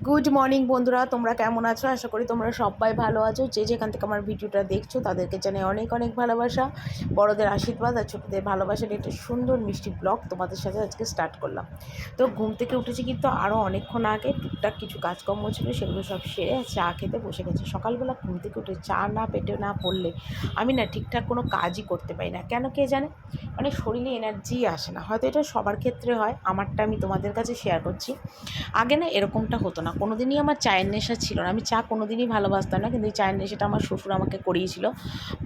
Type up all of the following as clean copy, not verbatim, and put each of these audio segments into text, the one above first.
Good morning বন্ধুরা, তোমরা কেমন আছো? আশা করি তোমরা সবাই ভালো আছো। যে যেখান থেকে আমার ভিডিওটা দেখছো তাদেরকে জানাই অনেক অনেক ভালোবাসা, বড়দের আশীর্বাদ আর ছোটোদের ভালোবাসার একটা সুন্দর মিষ্টি ব্লগ তোমাদের সাথে আজকে স্টার্ট করলাম। তো ঘুম থেকে উঠেছি কিন্তু আরও অনেকক্ষণ আগে, টুকটাক কিছু কাজকর্ম ছিল সেগুলো সব সেরে চা খেতে বসে গেছি। সকালবেলা ঘুম থেকে উঠে চা না পেটে না পড়লে আমি না ঠিকঠাক কোনো কাজই করতে পারি না, কেন কে জানে। মানে শরীরে এনার্জি আসে না, হয়তো এটা সবার ক্ষেত্রে হয়, আমারটা আমি তোমাদের কাছে শেয়ার করছি। আগে না এরকমটা হতো না, কোনো দিনই আমার চায়ের নেশা ছিল না, আমি চা কোনো দিনই ভালোবাসতাম না, কিন্তু এই চায়ের নেশাটা আমার শ্বশুর আমাকে করিয়েছিল।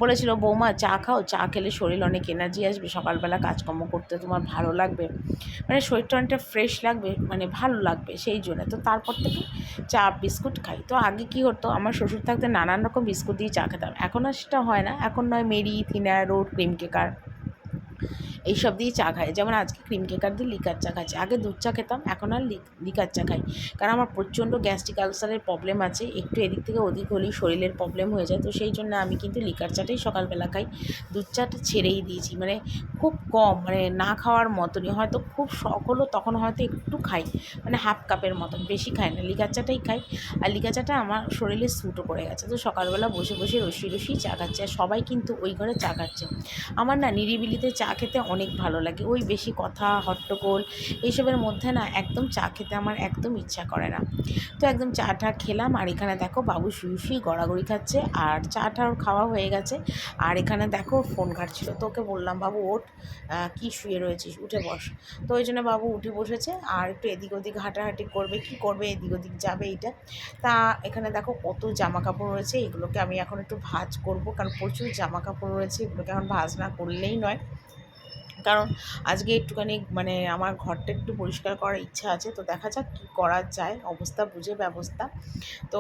বলেছিল, বৌমা চা খাও, চা খেলে শরীর অনেক এনার্জি আসবে, সকালবেলা কাজকর্ম করতে তোমার ভালো লাগবে, মানে শরীরটা অনেকটা ফ্রেশ লাগবে, মানে ভালো লাগবে, সেই জন্য তো তারপর থেকে চা বিস্কুট খাই। তো আগে কি হতো, আমার শ্বশুর থাকতে নানান রকম বিস্কুট দিয়ে চা খেতাম, এখন আর সেটা হয় না, এখন নয় মেরি, থিনার, রোড, ক্রিম কেকার এইসব দিয়ে চা খাই। যেমন আজকে ক্রিম কেকার দিয়ে লিকার চা খাচ্ছি, আগে দুধ চা খেতাম, এখন আর লিকার চা খাই। কারণ আমার প্রচণ্ড গ্যাস্ট্রিক আলসারের প্রবলেম আছে, একটু এদিক থেকে ওদিক হলেই শরীরের প্রবলেম হয়ে যায়, তো সেই জন্য আমি কিন্তু লিকার চাটাই সকালবেলা খাই। দুধ চাটা ছেড়েই দিয়েছি, মানে খুব কম, মানে না খাওয়ার মতনই, হয়তো খুব শখ হলো তখন হয়তো একটু খাই, মানে হাফ কাপের মতন, বেশি খাই না, লিকার চাটাই খাই। আর লিকার চাটা আমার শরীরে স্যুটও করে গেছে, তো সকালবেলা বসে বসে রসি রসি চা খাচ্ছে, আর সবাই কিন্তু ওই ঘরে চা খাচ্ছে। আমার না নিরিবিলিতে চা খেতে অনেক ভালো লাগে, ওই বেশি কথা হট্টগোল এইসবের মধ্যে না একদম চা খেতে আমার একদম ইচ্ছা করে না। তো একদম চাটা খেলাম, আর এখানে দেখো বাবু শুয়ে শুয়ে গড়াগড়ি খাচ্ছে, আর চাটা ওর খাওয়া হয়ে গেছে। আর এখানে দেখো ফোন ঘাটছিল, তো ওকে বললাম, বাবু ওঠ, কি শুয়ে রয়েছিস, উঠে বস। তো ওই জন্য বাবু উঠে বসেছে, আর একটু এদিক ওদিক হাঁটাহাঁটি করবে, কি করবে, এদিক ওদিক যাবে এইটা। তা এখানে দেখো কত জামা কাপড় রয়েছে, এগুলোকে আমি এখন একটু ভাঁজ করব, কারণ প্রচুর জামা কাপড় রয়েছে, এগুলোকে এখন ভাঁজ না করলেই নয়। কারণ আজকে একটুখানি মানে আমার ঘরটা একটু পরিষ্কার করার ইচ্ছা আছে, তো দেখা যাক কী করা যায়, অবস্থা বুঝে ব্যবস্থা। তো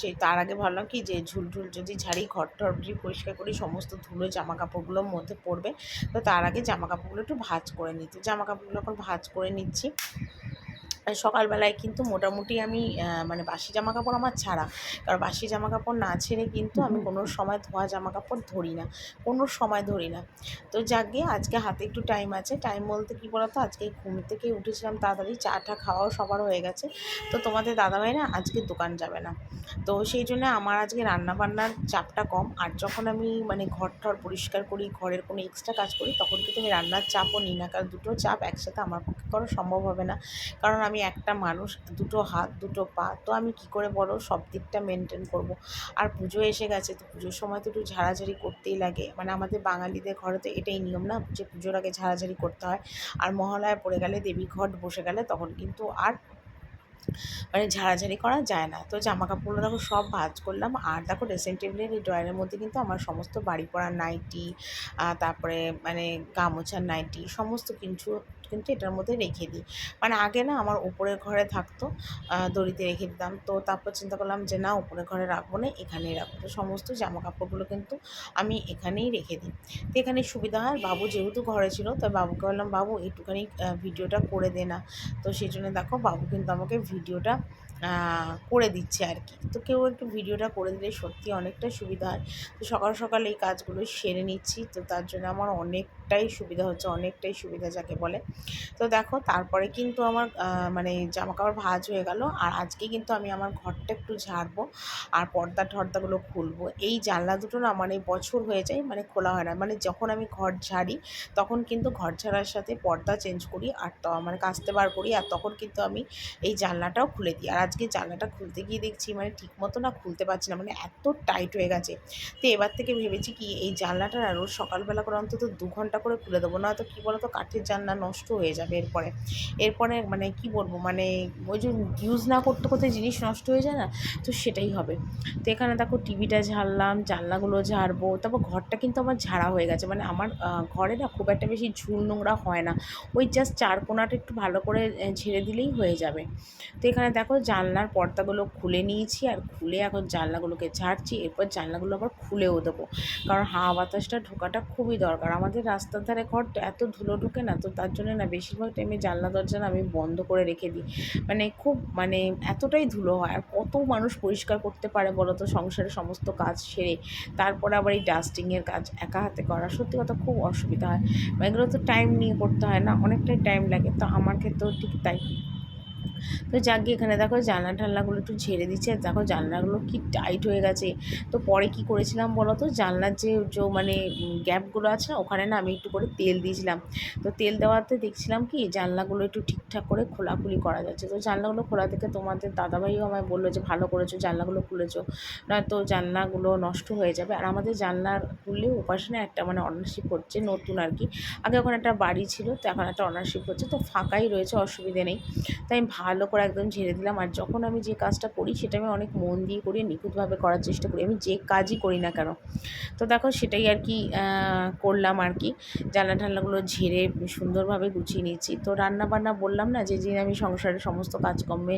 সেই তার আগে ভাবলাম কি যে ঝুলঝুল যদি ঝাড়ি, ঘর টর যদি পরিষ্কার করি, সমস্ত ধুলো জামা কাপড়গুলোর মধ্যে পড়বে, তো তার আগে জামা কাপড়গুলো একটু ভাঁজ করে নিতে, জামা কাপড়গুলো এখন ভাঁজ করে নিচ্ছি। সকালবেলায় কিন্তু মোটামুটি আমি মানে বাসি জামা কাপড় আমার ছাড়া, কারণ বাসি জামা কাপড় না ছেড়ে কিন্তু আমি কোনো সময় ধোয়া জামা কাপড় ধরি না, কোনো সময় ধরি না। তো যাকে আজকে হাতে একটু টাইম আছে, টাইম বলতে কী বলতো, আজকে ঘুম থেকে উঠেছিলাম তাড়াতাড়ি, চাটা খাওয়াও সবার হয়ে গেছে, তো তোমাদের দাদাভাই না আজকে দোকান যাবে না, তো সেই জন্য আমার আজকে রান্নাবান্নার চাপটা কম। আর যখন আমি মানে ঘর টর পরিষ্কার করি, ঘরের কোনো এক্সট্রা কাজ করি, তখন কিন্তু আমি রান্নার চাপও নিই না, কারণ দুটো চাপ একসাথে আমার পক্ষে করা সম্ভব হবে না। কারণ আমি একটা মানুষ, দুটো হাত দুটো পা, তো আমি কি করে বলো সব দিকটা মেনটেন করব। আর পুজো এসে গেছে, তো পুজোর সময় তো একটু ঝাড়াঝাড়ি করতেই লাগে, মানে আমাদের বাঙালিদের ঘরে তো এটাই নিয়ম না, যে পুজোর আগে ঝাড়াঝাড়ি করতে হয়। আর মহালয়া পড়ে গেলে, দেবী ঘট বসে গেলে, তখন কিন্তু আর মানে ঝাড়াঝাড়ি করা যায় না। তো জামা কাপড়গুলো দেখো সব ভাঁজ করলাম, আর দেখো ড্রেসিং টেবিলের এই ড্রয়ারের মধ্যে কিন্তু আমার সমস্ত বাড়ি পড়ার নাইটি, তারপরে মানে গামোছার নাইটি, সমস্ত কিছু কিন্তু এটার মধ্যে রেখে দিই। মানে আগে না আমার উপরের ঘরে থাকতো, দড়িতে রেখে দিতাম, তো তারপর চিন্তা করলাম যে না, উপরের ঘরে রাখবো না, এখানেই রাখবো, তো সমস্ত জামা কাপড়গুলো কিন্তু আমি এখানেই রেখে দিই। তো এখানে সুবিধা হয়, বাবু যেহেতু ঘরে ছিল, তাই বাবুকে বললাম, বাবু একটুখানি ভিডিওটা করে দে না, তো সেই জন্য দেখো বাবু কিন্তু আমাকে ভিডিওটা করে দিচ্ছে আর কি। তো কেউ একটু ভিডিওটা করে দিলে সত্যি অনেকটা সুবিধা হয়। তো সকাল সকাল এই কাজগুলো সেরে নিচ্ছি, তো তার জন্য আমার অনেকটাই সুবিধা হচ্ছে, অনেকটাই সুবিধা যাকে বলে। তো দেখো তারপরে কিন্তু আমার মানে জামাকাপড় ভাঁজ হয়ে গেল, আর আজকে কিন্তু আমি আমার ঘরটা একটু ঝাড়বো, আর পর্দা টর্দাগুলো খুলবো। এই জানলা দুটো না মানে বছর হয়ে যায়, মানে খোলা হয় না, মানে যখন আমি ঘর ঝাড়ি তখন কিন্তু ঘর ঝাড়ার সাথে পর্দা চেঞ্জ করি, আর মানে কাচতে বার করি, আর তখন কিন্তু আমি এই জানলাটাও খুলে দিই। আর আজকে জানলাটা খুলতে গিয়ে দেখছি মানে ঠিক মতো না খুলতে পারছি না, মানে এত টাইট হয়ে গেছে। তো এবার থেকে ভেবেছি কি, এই জানলাটা না রোজ সকালবেলা করে অন্তত 2 ঘন্টা করে খুলে দেবো, নয়তো কী বলো তো, কাঠের জানলা নষ্ট হয়ে যাবে এরপরে মানে কি বলবো, মানে ওই যে ইউজ না করতে করতে জিনিস নষ্ট হয়ে যায় না, তো সেটাই হবে। তো এখানে দেখো টিভিটা ঝাড়লাম, জানলাগুলো ঝাড়বো, তারপর ঘরটা কিন্তু আমার ঝাড়া হয়ে গেছে, মানে আমার ঘরে না খুব একটা বেশি ঝুল নোংরা হয় না, ওই জাস্ট চার কোণাটা একটু ভালো করে ঝেড়ে দিলেই হয়ে যাবে। তো এখানে দেখো জানলার পর্দাগুলো খুলে নিয়েছি, আর খুলে এখন জানলাগুলোকে ঝাড়ছি, এরপর জানলাগুলো আবার খুলেও দেবো, কারণ হাওয়া বাতাসটা ঢোকাটা খুবই দরকার। আমাদের রাস্তার ধারে ঘরটা এত ধুলো ঢোকে না, তো তার জন্য না বেশিরভাগ টাইমে জানলা দরজা না আমি বন্ধ করে রেখে দিই, মানে খুব মানে এতটাই ধুলো হয়, আর কত মানুষ পরিষ্কার করতে পারে বলো তো, সংসারের সমস্ত কাজ সেরে তারপরে আবার এই ডাস্টিংয়ের কাজ একা হাতে করা সত্যি কথা খুব অসুবিধা হয়, এগুলো তো টাইম নিয়ে করতে হয় না, অনেকটাই টাইম লাগে, তো আমার ক্ষেত্রেও ঠিক তাই। তো যাক গিয়ে এখানে দেখো জানলা টানলাগুলো একটু ঝেড়ে দিচ্ছে, আর দেখো জানলাগুলো কি টাইট হয়ে গেছে। তো পরে কি করেছিলাম বলো তো, জানলার যে মানে গ্যাপগুলো আছে না, ওখানে না আমি একটু করে তেল দিয়েছিলাম। তো তেল দেওয়াতে দেখছিলাম কি জানলাগুলো একটু ঠিকঠাক করে খোলাখুলি করা যাচ্ছে। তো জানলাগুলো খোলা থেকে তোমাদের দাদাভাইও আমায় বললো যে ভালো করেছো জানলাগুলো খুলেছো, নয়তো জানলাগুলো নষ্ট হয়ে যাবে। আর আমাদের জানলার খুললে ওপাশে না একটা মানে অনারশিপ হচ্ছে নতুন আর কি, আগে ওখানে একটা বাড়ি ছিল, তো এখন একটা অনারশিপ হচ্ছে, তো ফাঁকাই রয়েছে, অসুবিধে নেই। তাই আমি ভালো করে একদম ঝেড়ে দিলাম। আর যখন আমি যে কাজটা করি সেটা আমি অনেক মন দিয়ে করি, নিখুঁতভাবে করার চেষ্টা করি, আমি যে কাজই করি না কেন। তো দেখো সেটাই আর কি করলাম আর কি, জানলা টানলাগুলো ঝেড়ে সুন্দরভাবে গুছিয়ে নিচ্ছি। তো রান্না বান্না বললাম না, যে দিন আমি সংসারের সমস্ত কাজকর্মে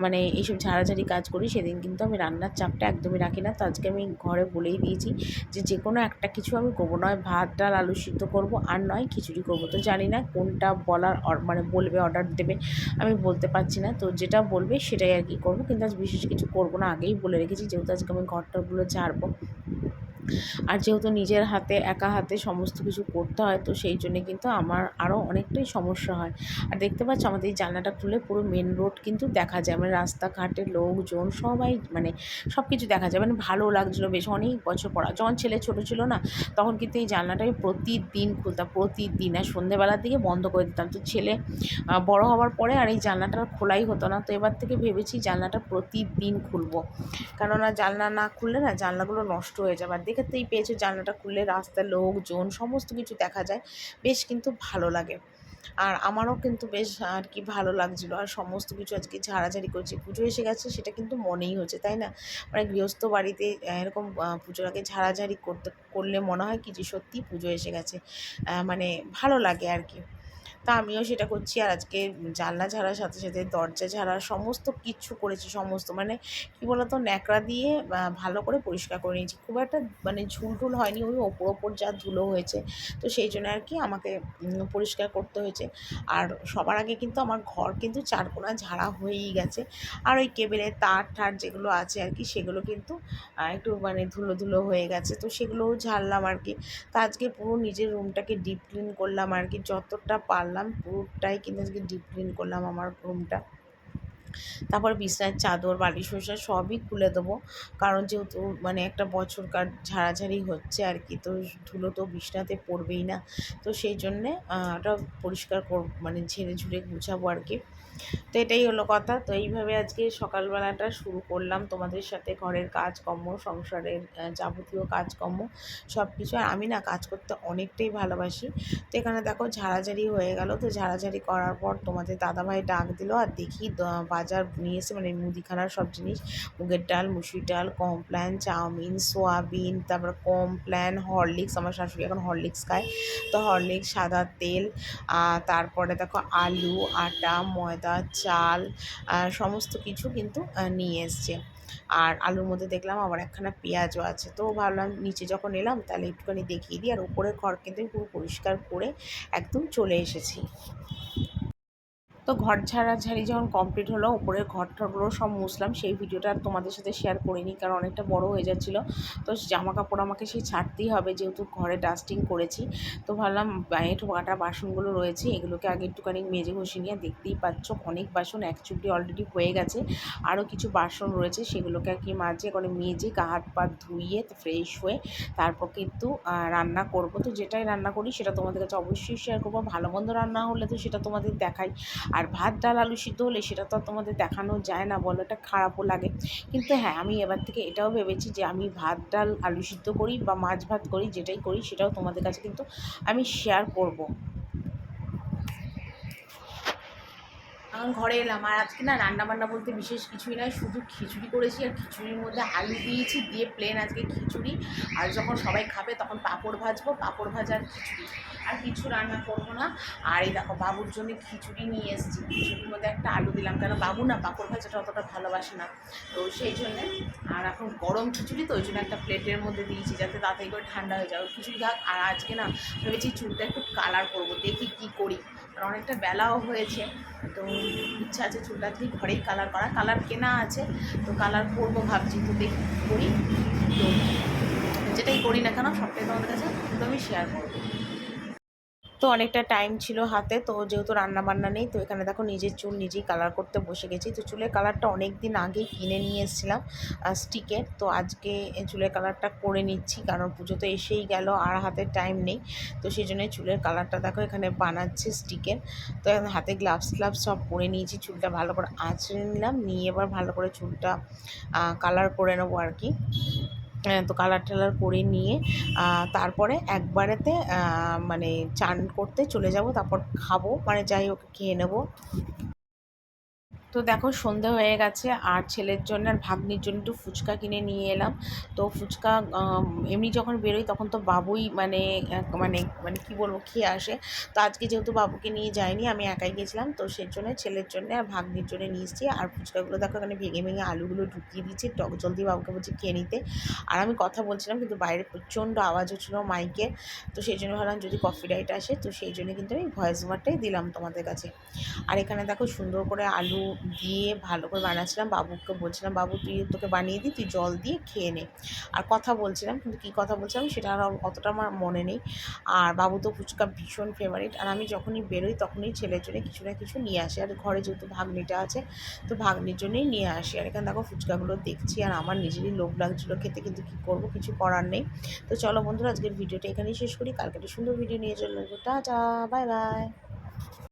মানে এইসব ঝাড়াঝাড়ি কাজ করি, সেদিন কিন্তু আমি রান্নার চাপটা একদমই রাখি না। তো আজকে আমি ঘরে বলেই দিয়েছি যে কোনো একটা কিছু আমি করবো, নয় ভাত ডাল আলু সিদ্ধ করবো, আর নয় খিচুড়ি করবো। তো জানি না কোনটা বলার মানে বলবে, অর্ডার দেবে, আমি বলতে পারছি না। তো যেটা বলবে সেটাই আর কি করবো, কিন্তু আজ বিশেষ কিছু করবো না, আগেই বলে রেখেছি, যেহেতু আজকে আমি ঘরটাগুলো ঝাড়বো। আর যেহেতু নিজের হাতে একা হাতে সমস্ত কিছু করতে হয়, তো সেই জন্যে কিন্তু আমার আরও অনেকটাই সমস্যা হয়। আর দেখতে পাচ্ছ আমাদের এই জানলাটা খুলে পুরো মেন রোড কিন্তু দেখা যায়, মানে রাস্তাঘাটের লোকজন সবাই মানে সব কিছু দেখা যায়, মানে ভালো লাগছিলো বেশ। অনেক বছর পর যখন ছেলে ছোটো ছিল না, তখন কিন্তু এই জানলাটা আমি প্রতিদিন খুলতাম, প্রতিদিন, আর সন্ধ্যেবেলার দিকে বন্ধ করে দিতাম। তো ছেলে বড় হওয়ার পরে আর এই জানলাটা খোলাই হতো না। তো এবার থেকে ভেবেছি জানলাটা প্রতিদিন খুলবো, কেননা জানলা না খুললে না জানলাগুলো নষ্ট হয়ে যাবে। আর দেখতেই পেয়েছো জানলাটা খুললে রাস্তার লোকজন সমস্ত কিছু দেখা যায়, বেশ কিন্তু ভালো লাগে। আর আমারও কিন্তু বেশ আর কি ভালো লাগছিলো। আর সমস্ত কিছু আজকে ঝাড়াঝাড়ি করছি, পুজো এসে গেছে সেটা কিন্তু মনেই হচ্ছে, তাই না? মানে গৃহস্থ বাড়িতে এরকম পুজোর আগে ঝাড়াঝাড়ি করলে মনে হয় কি যে সত্যিই পুজো এসে গেছে, মানে ভালো লাগে আর কি। তা আমিও সেটা করছি। আর আজকে জানলা ঝাড়ার সাথে সাথে দরজা ঝাড়া সমস্ত কিচ্ছু করেছি, সমস্ত মানে কী বলতো ন্যাকড়া দিয়ে ভালো করে পরিষ্কার করে নিয়েছি। খুব একটা মানে ঝুলটুল হয়নি, ওই ওপর যা ধুলো হয়েছে, তো সেই জন্য আর কি আমাকে পরিষ্কার করতে হয়েছে। আর সবার আগে কিন্তু আমার ঘর কিন্তু চারকোনা ঝাড়া হয়েই গেছে। আর ওই কেবেলের তার ঠার যেগুলো আছে আর কি, সেগুলো কিন্তু একটু মানে ধুলো ধুলো হয়ে গেছে, তো সেগুলোও ঝাড়লাম আর কি। তো আজকে পুরো নিজের রুমটাকে ডিপ ক্লিন করলাম আর কি, যতটা পারলাম পুরোটাই কিন্তু আজকে ডিপ ক্লিন করলাম আমার রুমটা। তারপর বিছানার চাদর বালিশ ফোসা সবই খুলে দেবো, কারণ যেহেতু মানে একটা বছরকার ঝাড়াঝাড়ি হচ্ছে আর কি, তো ধুলো তো বিছনাতে পড়বেই না। তো সেই জন্যে ওটা পরিষ্কার মানে ঝেড়ে ঝুড়ে গুছাবো আর কি। তো এটাই হলো কথা। তো এইভাবে আজকে সকালবেলাটা শুরু করলাম তোমাদের সাথে, ঘরের কাজকর্ম, সংসারের যাবতীয় কাজকর্ম সব কিছু। আর আমি না কাজ করতে অনেকটাই ভালোবাসি। তো এখানে দেখো ঝাড়াঝাড়ি হয়ে গেল। তো ঝাড়াঝাড়ি করার পর তোমাদের দাদাভাই ডাক দিল, আর দেখি বাজার নিয়ে এসে মানে মুদিখানার সব জিনিস, মুগের ডাল, মুসুরির ডাল, কমপ্ল্যান, চাউমিন, সোয়াবিন, তারপর কমপ্ল্যান, হরলিক্স, আমার শাশুড়ি এখন হরলিক্স খায়, তো হরলিক্স, সাদা তেল, তারপরে দেখো আলু, আটা, ময়দা, চাল, সমস্ত কিছু কিন্তু নিয়ে এসছে। আর আলুর মধ্যে দেখলাম আবার একখানা পেঁয়াজও আছে। তো ভাবলাম নিচে যখন এলাম তাহলে একটুখানি দেখিয়ে দিই। আর উপরের ঘর কিন্তু আমি পুরো পরিষ্কার করে একদম চলে এসেছি। তো ঘর ঝাড়াঝাড়ি যখন কমপ্লিট হলো, উপরের ঘরটাগুলো সব মুছলাম, সেই ভিডিওটা আর তোমাদের সাথে শেয়ার করিনি, কারণ অনেকটা বড় হয়ে যাচ্ছিলো। তো জামা কাপড় আমাকে সেই ছাড়তেই হবে, যেহেতু ঘরে ডাস্টিং করেছি। তো ভাবলাম একটু কাটা বাসনগুলো রয়েছে, এগুলোকে আগে একটুখানি মেজে ঘষে নিয়ে, দেখতেই পাচ্ছ অনেক বাসন এক চুপড়ি অলরেডি হয়ে গেছে, আরও কিছু বাসন রয়েছে, সেগুলোকে আর কি মাঝে করে মেজে গা হাত পা ধুইয়ে ফ্রেশ হয়ে তারপর কিন্তু রান্না করব। তো যেটাই রান্না করি সেটা তোমাদের কাছে অবশ্যই শেয়ার করবো। ভালো মন্দ রান্না হলে তো সেটা তোমাদের দেখাই, আর ভাত ডাল আলু সিদ্ধ হলে সেটা তো তোমাদের দেখানো যায় না, বলো, এটা খারাপও লাগে। কিন্তু হ্যাঁ, আমি এবার থেকে এটাও ভেবেছি যে আমি ভাত ডাল আলু সিদ্ধ করি বা মাছ ভাত করি, যেটাই করি সেটাও তোমাদের কাছে কিন্তু আমি শেয়ার করব। এখন ঘরে এলাম, আর আজকে না রান্নাবান্না বলতে বিশেষ কিছুই নয়, শুধু খিচুড়ি করেছি, আর খিচুড়ির মধ্যে আলু দিয়েছি, দিয়ে প্লেন আজকে খিচুড়ি। আর যখন সবাই খাবে তখন পাঁপড় ভাজবো, পাঁপড় ভাজার খিচুড়ি, আর কিছু রান্না করবো না। আর এই দেখো বাবুর জন্য খিচুড়ি নিয়ে এসেছি, খিচুড়ির মধ্যে একটা আলু দিলাম, কেন বাবু না পাঁপড় ভাজাটা অতটা ভালোবাসে না, তো সেই জন্যে। আর এখন গরম খিচুড়ি, তো ওই জন্য একটা প্লেটের মধ্যে দিয়েছি যাতে তাড়াতাড়ি করে ঠান্ডা হয়ে যায় খিচুড়ি খাক। আর আজকে না ভেবেছি চুলটা একটু কালার করবো, দেখি কী করি, আর অনেকটা বেলাও হয়েছে, তো ইচ্ছা আছে চুলটা আজকে ঘরেই কালার করা, কালার কেনা আছে, তো কালার করবো ভাবছি, তো দেখি করি। তো যেটাই করি না কেন সবটাই তোমাদের কাছে কিন্তু আমি শেয়ার করবো। তো অনেকটা টাইম ছিল হাতে, তো যেহেতু রান্না বান্না নেই, তো এখানে দেখো নিজের চুল নিজেই কালার করতে বসে গেছি। তো চুলের কালারটা অনেক দিন আগেই কিনে নিয়ে এসেছিলাম স্টিকের, তো আজকে চুলের কালারটা করে নিচ্ছি, কারণ পুজো তো এসেই গেল আর হাতে টাইম নেই। তো সেই জন্যই চুলের কালারটা দেখো এখানে বানাচ্ছে স্টিকের। তো এখন হাতে গ্লাভস সব পরে নিয়েছি, চুলটা ভালো করে আঁচড়ে নিলাম, নিয়ে এবার ভালো করে চুলটা কালার করে নেবো আর কি। তো কালার টালার করে নিয়ে তারপরে একবারেতে মানে চান করতে চলে যাব, তারপর খাবো, মানে যাই হোক খেয়ে নেবো। তো দেখো সন্ধে হয়ে গেছে, আর ছেলের জন্য আর ভাগ্নির জন্য একটু ফুচকা কিনে নিয়ে এলাম। তো ফুচকা এমনি যখন বেরোই তখন তো বাবুই মানে মানে মানে কী বলবো খেয়ে আসে। তো আজকে যেহেতু বাবুকে নিয়ে যাইনি, আমি একাই গেছিলাম, তো সেই জন্য ছেলের জন্য আর ভাগ্নির জন্য নিয়ে এসেছি। আর ফুচকাগুলো দেখো এখানে ভেঙে ভেঙে আলুগুলো ঢুকিয়ে দিচ্ছি, টক জল দিয়ে বাবুকে বলছি খেয়ে নিতে। আর আমি কথা বলছিলাম, কিন্তু বাইরে প্রচণ্ড আওয়াজ হচ্ছিলো মাইকের, তো সেই জন্য ভাবলাম যদি কপিরাইট আসে, তো সেই জন্য কিন্তু আমি ভয়েস ওভারটাই দিলাম তোমাদের কাছে। আর এখানে দেখো সুন্দর করে আলু দিয়ে ভালো করে বানাচ্ছিলাম, বাবুকে বলছিলাম বাবু তুই তোকে বানিয়ে দিই, তুই জল দিয়ে খেয়ে নে। আর কথা বলছিলাম, কিন্তু কী কথা বলছিলাম সেটা আর অতটা আমার মনে নেই। আর বাবু তো ফুচকা ভীষণ ফেভারিট, আর আমি যখনই বেরোই তখনই ছেলের জন্য কিছু না কিছু নিয়ে আসি, আর ঘরে যেহেতু ভাগ্নিটা আছে, তো ভাগ্নির জন্যই নিয়ে আসি। আর এখানে দেখো ফুচকাগুলো দেখছি, আর আমার নিজেরই লোভ লাগছিলো খেতে, কিন্তু কী করবো, কিছু করার নেই। তো চলো বন্ধুরা, আজকের ভিডিওটা এখানেই শেষ করি, কালকে একটা সুন্দর ভিডিও নিয়ে চলে আসবো। Tata, bye bye.